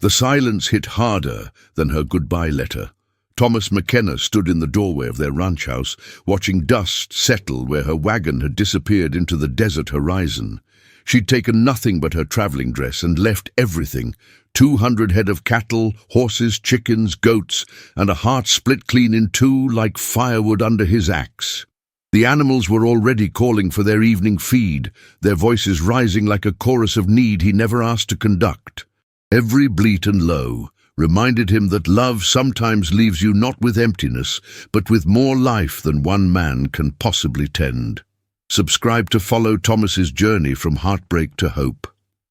The silence hit harder than her goodbye letter. Thomas McKenna stood in the doorway of their ranch house, watching dust settle where her wagon had disappeared into the desert horizon. She'd taken nothing but her traveling dress and left everything: 200 head of cattle, horses, chickens, goats, and a heart split clean in two like firewood under his axe. The animals were already calling for their evening feed, their voices rising like a chorus of need he never asked to conduct. Every bleat and low reminded him that love sometimes leaves you not with emptiness, but with more life than one man can possibly tend. Subscribe to follow Thomas's journey from heartbreak to hope.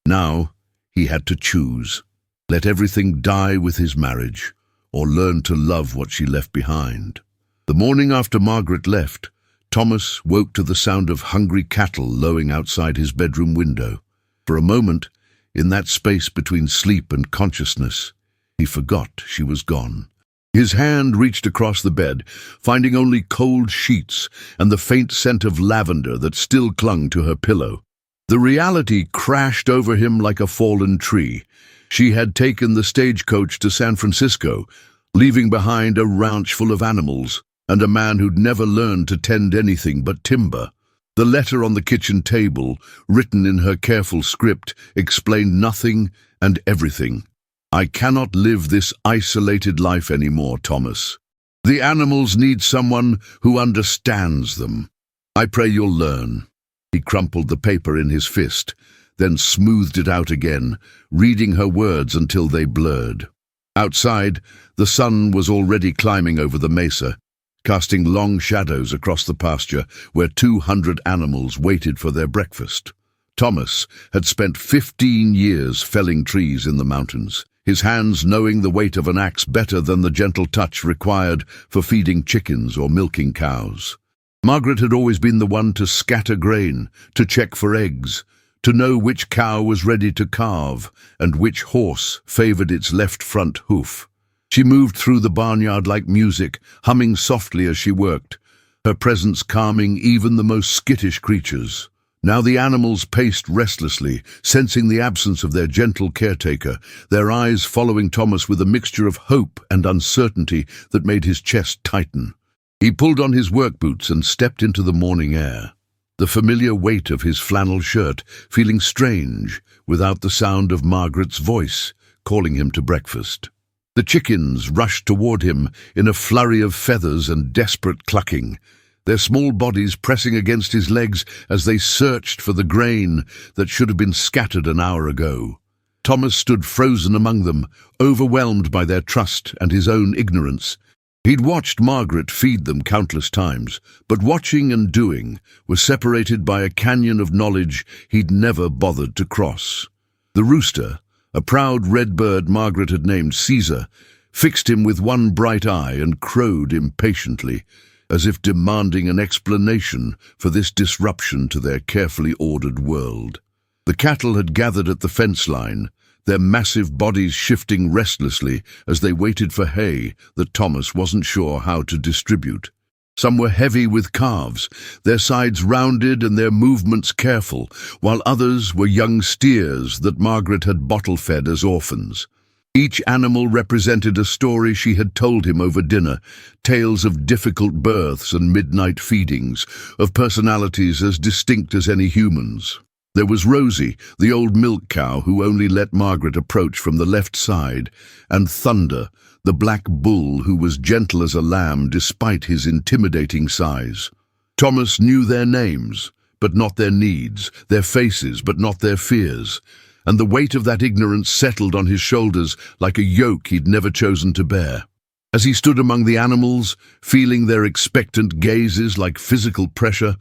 Now he had to choose. Let everything die with his marriage, or learn to love what she left behind. The morning after Margaret left, Thomas woke to the sound of hungry cattle lowing outside his bedroom window. For a moment, in that space between sleep and consciousness, he forgot she was gone. His hand reached across the bed, finding only cold sheets and the faint scent of lavender that still clung to her pillow. The reality crashed over him like a fallen tree. She had taken the stagecoach to San Francisco, leaving behind a ranch full of animals and a man who'd never learned to tend anything but timber. The letter on the kitchen table, written in her careful script, explained nothing and everything. "I cannot live this isolated life anymore, Thomas. The animals need someone who understands them. I pray you'll learn." He crumpled the paper in his fist, then smoothed it out again, reading her words until they blurred. Outside, the sun was already climbing over the mesa, casting long shadows across the pasture where 200 animals waited for their breakfast. Thomas had spent 15 years felling trees in the mountains, his hands knowing the weight of an axe better than the gentle touch required for feeding chickens or milking cows. Margaret had always been the one to scatter grain, to check for eggs, to know which cow was ready to calve and which horse favored its left front hoof. She moved through the barnyard like music, humming softly as she worked, her presence calming even the most skittish creatures. Now the animals paced restlessly, sensing the absence of their gentle caretaker, their eyes following Thomas with a mixture of hope and uncertainty that made his chest tighten. He pulled on his work boots and stepped into the morning air, the familiar weight of his flannel shirt feeling strange without the sound of Margaret's voice calling him to breakfast. The chickens rushed toward him in a flurry of feathers and desperate clucking, their small bodies pressing against his legs as they searched for the grain that should have been scattered an hour ago. Thomas stood frozen among them, overwhelmed by their trust and his own ignorance. He'd watched Margaret feed them countless times, but watching and doing was separated by a canyon of knowledge he'd never bothered to cross. The rooster, a proud red bird Margaret had named Caesar, fixed him with one bright eye and crowed impatiently, as if demanding an explanation for this disruption to their carefully ordered world. The cattle had gathered at the fence line, their massive bodies shifting restlessly as they waited for hay that Thomas wasn't sure how to distribute. Some were heavy with calves, their sides rounded and their movements careful, while others were young steers that Margaret had bottle-fed as orphans. Each animal represented a story she had told him over dinner, tales of difficult births and midnight feedings, of personalities as distinct as any humans. There was Rosie, the old milk cow who only let Margaret approach from the left side, and Thunder, the black bull who was gentle as a lamb despite his intimidating size. Thomas knew their names, but not their needs, their faces, but not their fears, and the weight of that ignorance settled on his shoulders like a yoke he'd never chosen to bear. As he stood among the animals, feeling their expectant gazes like physical pressure,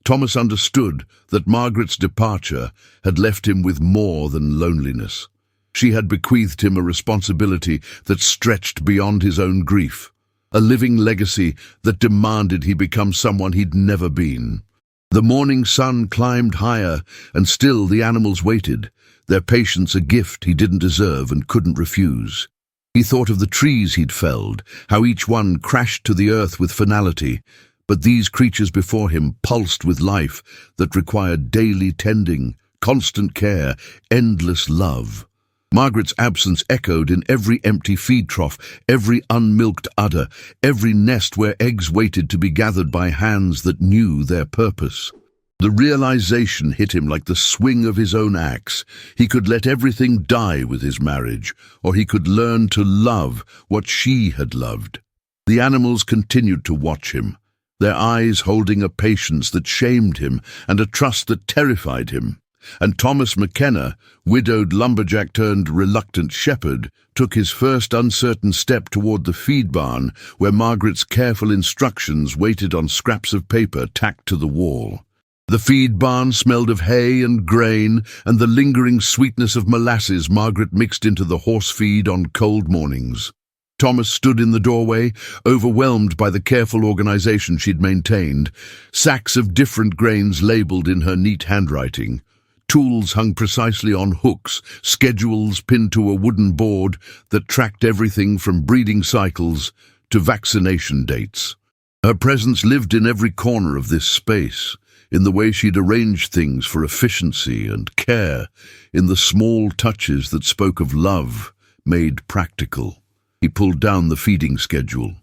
Thomas understood that Margaret's departure had left him with more than loneliness. She had bequeathed him a responsibility that stretched beyond his own grief, a living legacy that demanded he become someone he'd never been. The morning sun climbed higher, and still the animals waited, their patience a gift he didn't deserve and couldn't refuse. He thought of the trees he'd felled, how each one crashed to the earth with finality, but these creatures before him pulsed with life that required daily tending, constant care, endless love. Margaret's absence echoed in every empty feed trough, every unmilked udder, every nest where eggs waited to be gathered by hands that knew their purpose. The realization hit him like the swing of his own axe. He could let everything die with his marriage, or he could learn to love what she had loved. The animals continued to watch him, their eyes holding a patience that shamed him and a trust that terrified him. And Thomas McKenna, widowed lumberjack turned reluctant shepherd, took his first uncertain step toward the feed barn, where Margaret's careful instructions waited on scraps of paper tacked to the wall. The feed barn smelled of hay and grain and the lingering sweetness of molasses Margaret mixed into the horse feed on cold mornings. Thomas stood in the doorway, overwhelmed by the careful organization she'd maintained, sacks of different grains labeled in her neat handwriting. Tools hung precisely on hooks, schedules pinned to a wooden board that tracked everything from breeding cycles to vaccination dates. Her presence lived in every corner of this space, in the way she'd arranged things for efficiency and care, in the small touches that spoke of love, made practical. He pulled down the feeding schedule,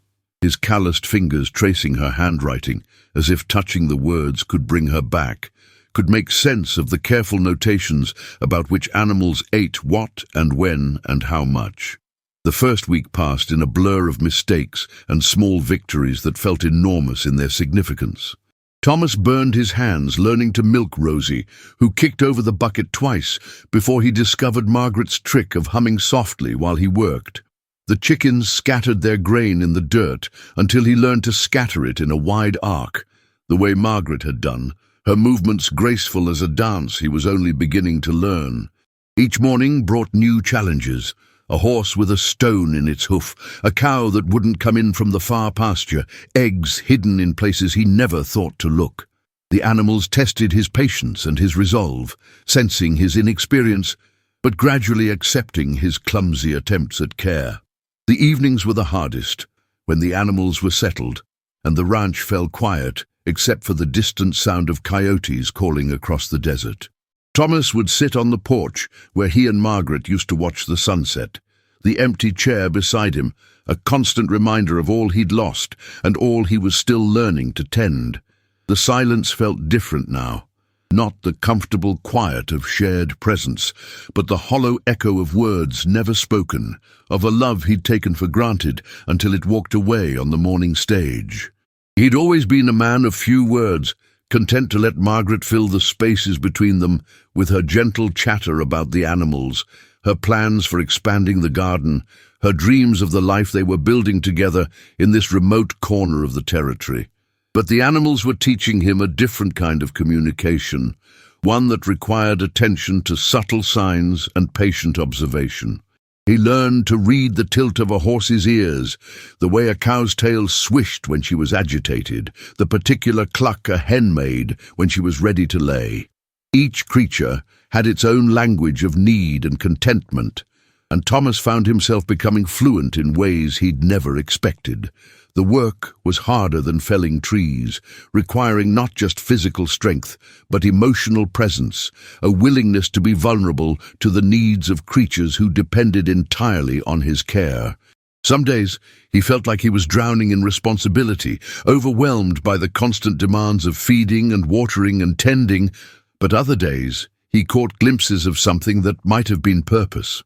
his calloused fingers tracing her handwriting, as if touching the words could bring her back, could make sense of the careful notations about which animals ate what and when and how much. The first week passed in a blur of mistakes and small victories that felt enormous in their significance. Thomas burned his hands learning to milk Rosie, who kicked over the bucket twice before he discovered Margaret's trick of humming softly while he worked. The chickens scattered their grain in the dirt until he learned to scatter it in a wide arc, the way Margaret had done, her movements graceful as a dance he was only beginning to learn. Each morning brought new challenges. A horse with a stone in its hoof, a cow that wouldn't come in from the far pasture, eggs hidden in places he never thought to look. The animals tested his patience and his resolve, sensing his inexperience, but gradually accepting his clumsy attempts at care. The evenings were the hardest, when the animals were settled, and the ranch fell quiet, except for the distant sound of coyotes calling across the desert. Thomas would sit on the porch where he and Margaret used to watch the sunset, the empty chair beside him, a constant reminder of all he'd lost and all he was still learning to tend. The silence felt different now, not the comfortable quiet of shared presence, but the hollow echo of words never spoken, of a love he'd taken for granted until it walked away on the morning stage. He'd always been a man of few words, content to let Margaret fill the spaces between them with her gentle chatter about the animals, her plans for expanding the garden, her dreams of the life they were building together in this remote corner of the territory. But the animals were teaching him a different kind of communication, one that required attention to subtle signs and patient observation. He learned to read the tilt of a horse's ears, the way a cow's tail swished when she was agitated, the particular cluck a hen made when she was ready to lay. Each creature had its own language of need and contentment, and Thomas found himself becoming fluent in ways he'd never expected. The work was harder than felling trees, requiring not just physical strength, but emotional presence, a willingness to be vulnerable to the needs of creatures who depended entirely on his care. Some days, he felt like he was drowning in responsibility, overwhelmed by the constant demands of feeding and watering and tending, but other days, he caught glimpses of something that might have been purpose.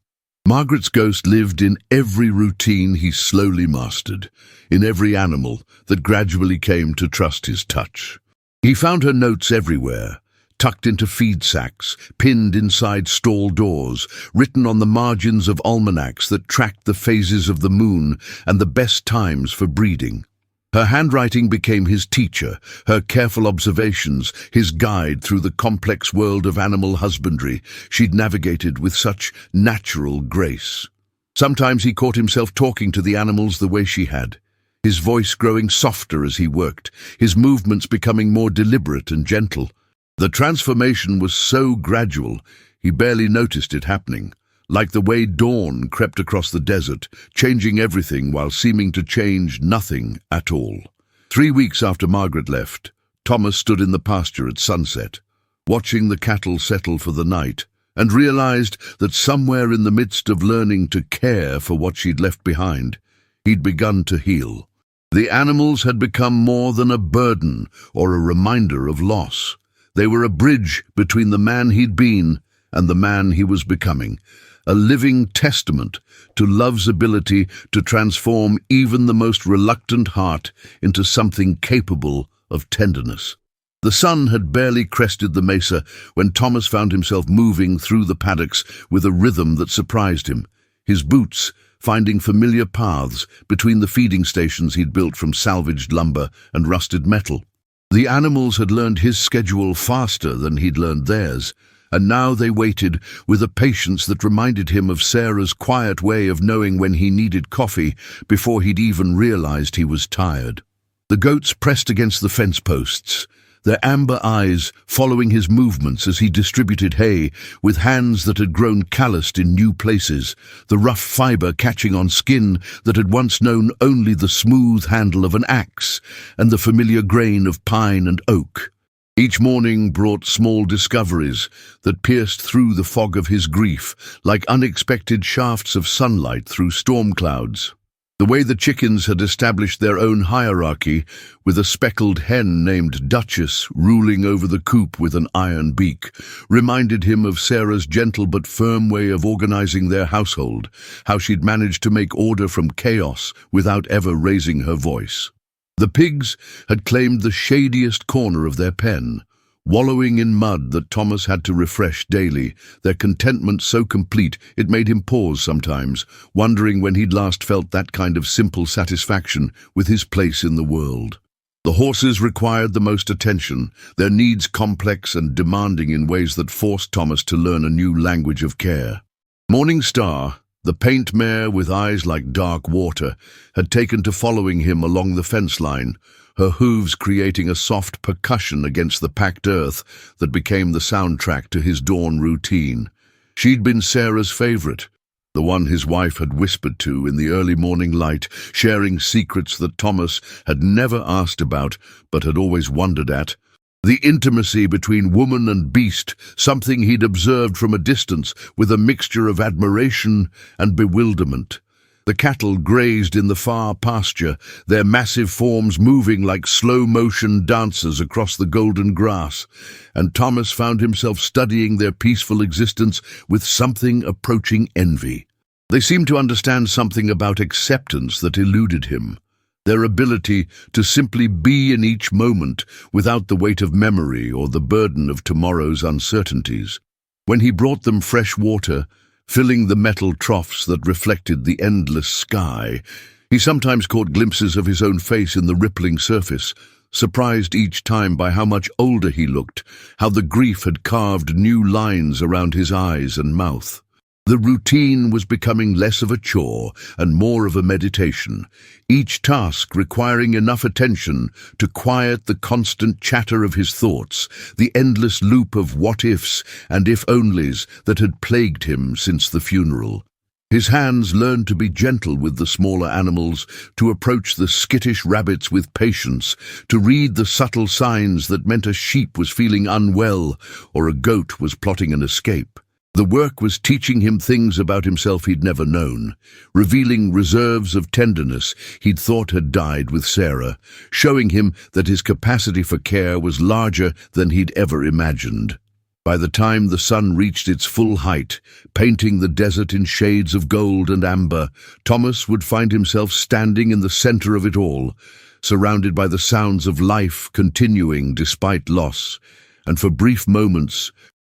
Margaret's ghost lived in every routine he slowly mastered, in every animal that gradually came to trust his touch. He found her notes everywhere, tucked into feed sacks, pinned inside stall doors, written on the margins of almanacs that tracked the phases of the moon and the best times for breeding. Her handwriting became his teacher, her careful observations, his guide through the complex world of animal husbandry she'd navigated with such natural grace. Sometimes he caught himself talking to the animals the way she had, his voice growing softer as he worked, his movements becoming more deliberate and gentle. The transformation was so gradual, he barely noticed it happening. Like the way dawn crept across the desert, changing everything while seeming to change nothing at all. 3 weeks after Margaret left, Thomas stood in the pasture at sunset, watching the cattle settle for the night and realized that somewhere in the midst of learning to care for what she'd left behind, he'd begun to heal. The animals had become more than a burden or a reminder of loss. They were a bridge between the man he'd been and the man he was becoming, a living testament to love's ability to transform even the most reluctant heart into something capable of tenderness. The sun had barely crested the mesa when Thomas found himself moving through the paddocks with a rhythm that surprised him. His boots finding familiar paths between the feeding stations he'd built from salvaged lumber and rusted metal. The animals had learned his schedule faster than he'd learned theirs, and now they waited with a patience that reminded him of Sarah's quiet way of knowing when he needed coffee before he'd even realized he was tired. The goats pressed against the fence posts, their amber eyes following his movements as he distributed hay with hands that had grown calloused in new places, the rough fibre catching on skin that had once known only the smooth handle of an axe and the familiar grain of pine and oak. Each morning brought small discoveries that pierced through the fog of his grief like unexpected shafts of sunlight through storm clouds. The way the chickens had established their own hierarchy, with a speckled hen named Duchess ruling over the coop with an iron beak, reminded him of Sarah's gentle but firm way of organizing their household, how she'd managed to make order from chaos without ever raising her voice. The pigs had claimed the shadiest corner of their pen, wallowing in mud that Thomas had to refresh daily, their contentment so complete it made him pause sometimes, wondering when he'd last felt that kind of simple satisfaction with his place in the world. The horses required the most attention, their needs complex and demanding in ways that forced Thomas to learn a new language of care. Morning Star, the paint mare with eyes like dark water, had taken to following him along the fence line, her hooves creating a soft percussion against the packed earth that became the soundtrack to his dawn routine. She'd been Sarah's favorite, the one his wife had whispered to in the early morning light, sharing secrets that Thomas had never asked about but had always wondered at. The intimacy between woman and beast, something he'd observed from a distance with a mixture of admiration and bewilderment. The cattle grazed in the far pasture, their massive forms moving like slow-motion dancers across the golden grass, and Thomas found himself studying their peaceful existence with something approaching envy. They seemed to understand something about acceptance that eluded him, their ability to simply be in each moment without the weight of memory or the burden of tomorrow's uncertainties. When he brought them fresh water, filling the metal troughs that reflected the endless sky, he sometimes caught glimpses of his own face in the rippling surface, surprised each time by how much older he looked, how the grief had carved new lines around his eyes and mouth. The routine was becoming less of a chore and more of a meditation, each task requiring enough attention to quiet the constant chatter of his thoughts, the endless loop of what-ifs and if-onlys that had plagued him since the funeral. His hands learned to be gentle with the smaller animals, to approach the skittish rabbits with patience, to read the subtle signs that meant a sheep was feeling unwell or a goat was plotting an escape. The work was teaching him things about himself he'd never known, revealing reserves of tenderness he'd thought had died with Sarah, showing him that his capacity for care was larger than he'd ever imagined. By the time the sun reached its full height, painting the desert in shades of gold and amber, Thomas would find himself standing in the center of it all, surrounded by the sounds of life continuing despite loss, and for brief moments,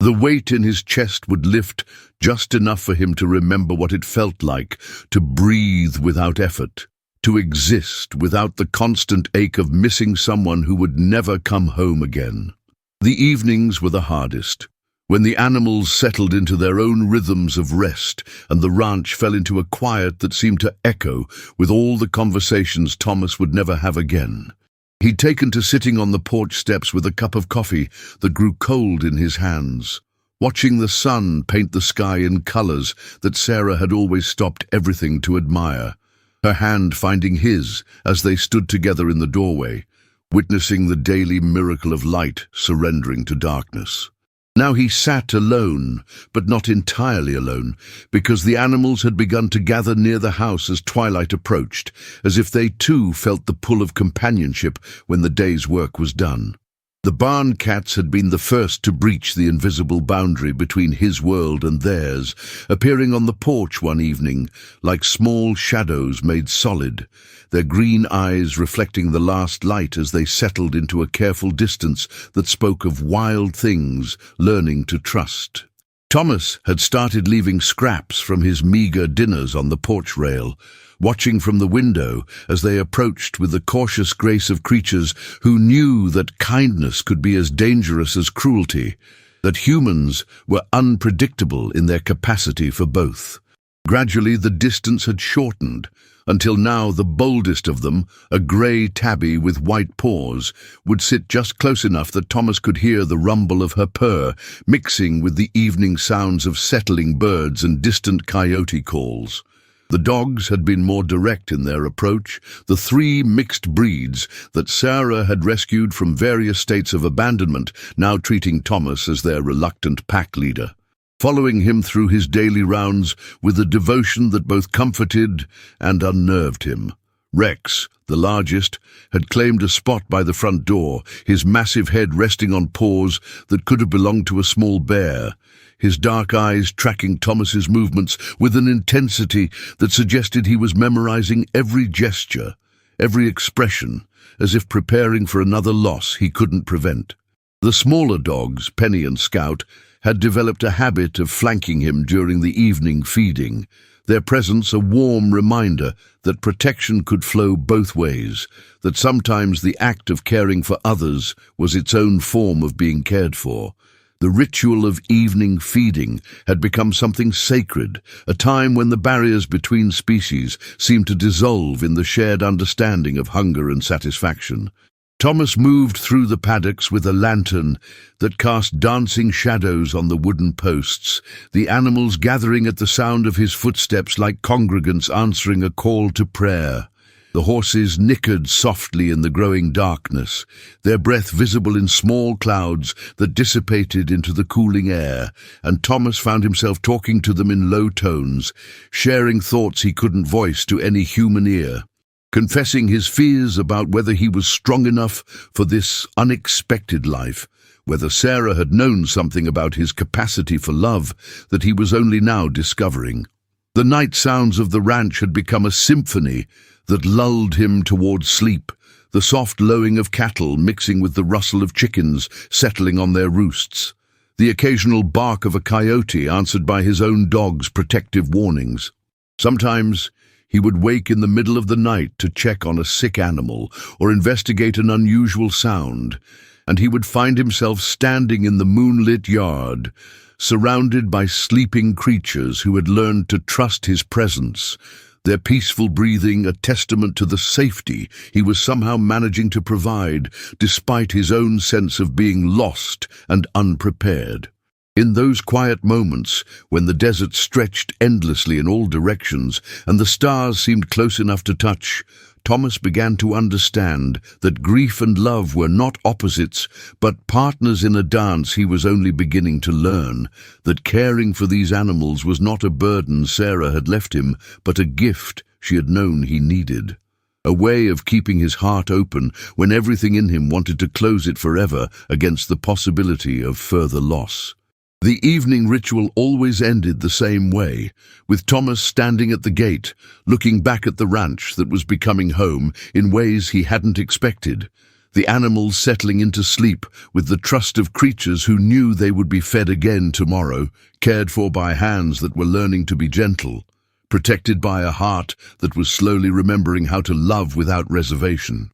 the weight in his chest would lift just enough for him to remember what it felt like to breathe without effort, to exist without the constant ache of missing someone who would never come home again. The evenings were the hardest, when the animals settled into their own rhythms of rest and the ranch fell into a quiet that seemed to echo with all the conversations Thomas would never have again. He'd taken to sitting on the porch steps with a cup of coffee that grew cold in his hands, watching the sun paint the sky in colors that Sarah had always stopped everything to admire, her hand finding his as they stood together in the doorway, witnessing the daily miracle of light surrendering to darkness. Now he sat alone, but not entirely alone, because the animals had begun to gather near the house as twilight approached, as if they too felt the pull of companionship when the day's work was done. The barn cats had been the first to breach the invisible boundary between his world and theirs, appearing on the porch one evening like small shadows made solid, their green eyes reflecting the last light as they settled into a careful distance that spoke of wild things learning to trust. Thomas had started leaving scraps from his meager dinners on the porch rail, watching from the window as they approached with the cautious grace of creatures who knew that kindness could be as dangerous as cruelty, that humans were unpredictable in their capacity for both. Gradually the distance had shortened, until now the boldest of them, a grey tabby with white paws, would sit just close enough that Thomas could hear the rumble of her purr, mixing with the evening sounds of settling birds and distant coyote calls. The dogs had been more direct in their approach, the three mixed breeds that Sarah had rescued from various states of abandonment, now treating Thomas as their reluctant pack leader, following him through his daily rounds with a devotion that both comforted and unnerved him. Rex, the largest, had claimed a spot by the front door, his massive head resting on paws that could have belonged to a small bear, his dark eyes tracking Thomas's movements with an intensity that suggested he was memorizing every gesture, every expression, as if preparing for another loss he couldn't prevent. The smaller dogs, Penny and Scout, had developed a habit of flanking him during the evening feeding, their presence a warm reminder that protection could flow both ways, that sometimes the act of caring for others was its own form of being cared for. The ritual of evening feeding had become something sacred, a time when the barriers between species seemed to dissolve in the shared understanding of hunger and satisfaction. Thomas moved through the paddocks with a lantern that cast dancing shadows on the wooden posts, the animals gathering at the sound of his footsteps like congregants answering a call to prayer. The horses nickered softly in the growing darkness, their breath visible in small clouds that dissipated into the cooling air, and Thomas found himself talking to them in low tones, sharing thoughts he couldn't voice to any human ear, confessing his fears about whether he was strong enough for this unexpected life, whether Sarah had known something about his capacity for love that he was only now discovering. The night sounds of the ranch had become a symphony that lulled him towards sleep, the soft lowing of cattle mixing with the rustle of chickens settling on their roosts, the occasional bark of a coyote answered by his own dog's protective warnings. Sometimes he would wake in the middle of the night to check on a sick animal or investigate an unusual sound, and he would find himself standing in the moonlit yard, surrounded by sleeping creatures who had learned to trust his presence, their peaceful breathing a testament to the safety he was somehow managing to provide, despite his own sense of being lost and unprepared. In those quiet moments, when the desert stretched endlessly in all directions and the stars seemed close enough to touch, Thomas began to understand that grief and love were not opposites, but partners in a dance he was only beginning to learn, that caring for these animals was not a burden Sarah had left him, but a gift she had known he needed. A way of keeping his heart open when everything in him wanted to close it forever against the possibility of further loss. The evening ritual always ended the same way, with Thomas standing at the gate, looking back at the ranch that was becoming home in ways he hadn't expected, the animals settling into sleep with the trust of creatures who knew they would be fed again tomorrow, cared for by hands that were learning to be gentle, protected by a heart that was slowly remembering how to love without reservation.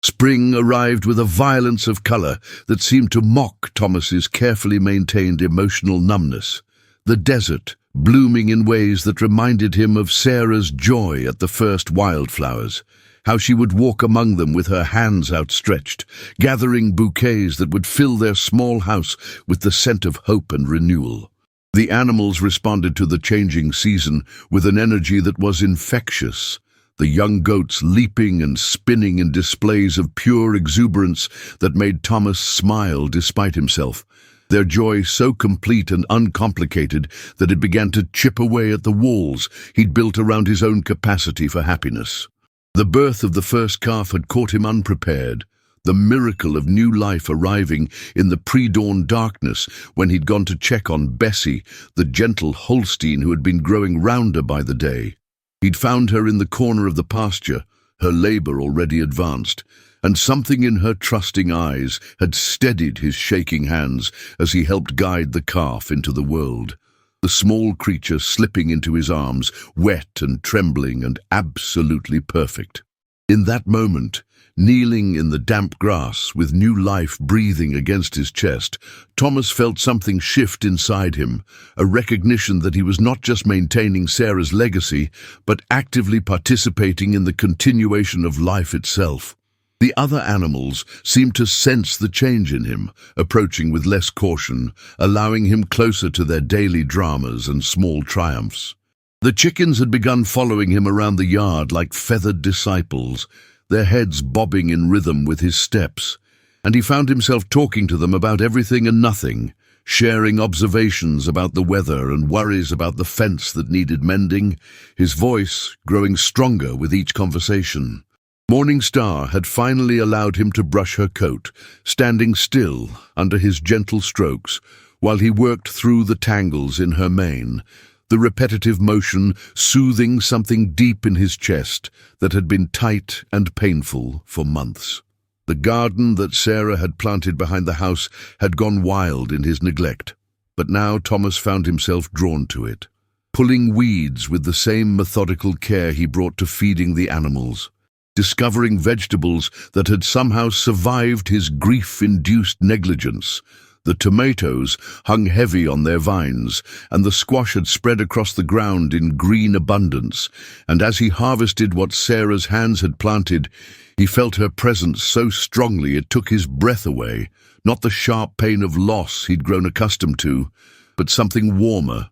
Spring arrived with a violence of color that seemed to mock Thomas's carefully maintained emotional numbness. The desert, blooming in ways that reminded him of Sarah's joy at the first wildflowers, how she would walk among them with her hands outstretched, gathering bouquets that would fill their small house with the scent of hope and renewal. The animals responded to the changing season with an energy that was infectious, the young goats leaping and spinning in displays of pure exuberance that made Thomas smile despite himself, their joy so complete and uncomplicated that it began to chip away at the walls he'd built around his own capacity for happiness. The birth of the first calf had caught him unprepared, the miracle of new life arriving in the pre-dawn darkness when he'd gone to check on Bessie, the gentle Holstein who had been growing rounder by the day. He'd found her in the corner of the pasture, her labor already advanced, and something in her trusting eyes had steadied his shaking hands as he helped guide the calf into the world. The small creature slipping into his arms, wet and trembling and absolutely perfect. In that moment, kneeling in the damp grass with new life breathing against his chest, Thomas felt something shift inside him, a recognition that he was not just maintaining Sarah's legacy, but actively participating in the continuation of life itself. The other animals seemed to sense the change in him, approaching with less caution, allowing him closer to their daily dramas and small triumphs. The chickens had begun following him around the yard like feathered disciples, their heads bobbing in rhythm with his steps, and he found himself talking to them about everything and nothing, sharing observations about the weather and worries about the fence that needed mending, his voice growing stronger with each conversation. Morning Star had finally allowed him to brush her coat, standing still under his gentle strokes while he worked through the tangles in her mane, the repetitive motion soothing something deep in his chest that had been tight and painful for months. The garden that Sarah had planted behind the house had gone wild in his neglect, but now Thomas found himself drawn to it, pulling weeds with the same methodical care he brought to feeding the animals, discovering vegetables that had somehow survived his grief-induced negligence. The tomatoes hung heavy on their vines, and the squash had spread across the ground in green abundance, and as he harvested what Sarah's hands had planted, he felt her presence so strongly it took his breath away, not the sharp pain of loss he'd grown accustomed to, but something warmer,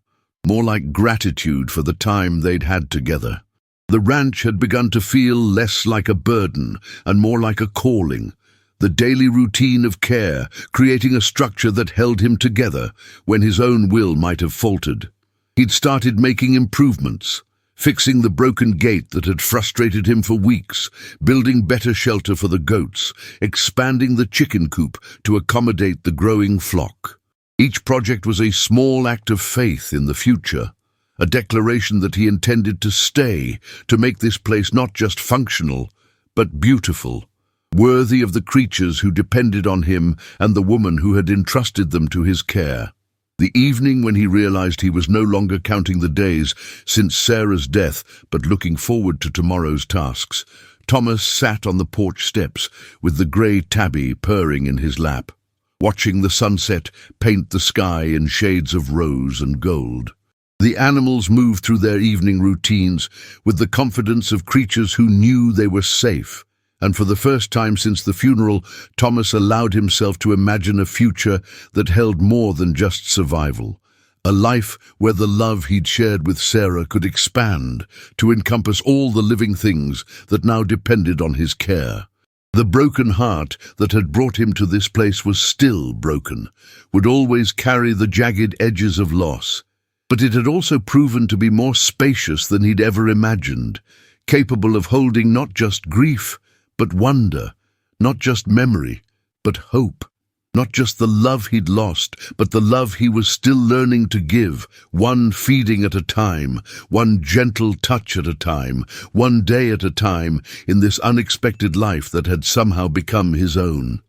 more like gratitude for the time they'd had together. The ranch had begun to feel less like a burden and more like a calling, the daily routine of care, creating a structure that held him together when his own will might have faltered. He'd started making improvements, fixing the broken gate that had frustrated him for weeks, building better shelter for the goats, expanding the chicken coop to accommodate the growing flock. Each project was a small act of faith in the future, a declaration that he intended to stay, to make this place not just functional, but beautiful, worthy of the creatures who depended on him and the woman who had entrusted them to his care. The evening when he realized he was no longer counting the days since Sarah's death, but looking forward to tomorrow's tasks, Thomas sat on the porch steps with the grey tabby purring in his lap, watching the sunset paint the sky in shades of rose and gold. The animals moved through their evening routines with the confidence of creatures who knew they were safe, and for the first time since the funeral, Thomas allowed himself to imagine a future that held more than just survival, a life where the love he'd shared with Sarah could expand to encompass all the living things that now depended on his care. The broken heart that had brought him to this place was still broken, would always carry the jagged edges of loss, but it had also proven to be more spacious than he'd ever imagined, capable of holding not just grief, but wonder, not just memory, but hope, not just the love he'd lost, but the love he was still learning to give, one feeding at a time, one gentle touch at a time, one day at a time, in this unexpected life that had somehow become his own.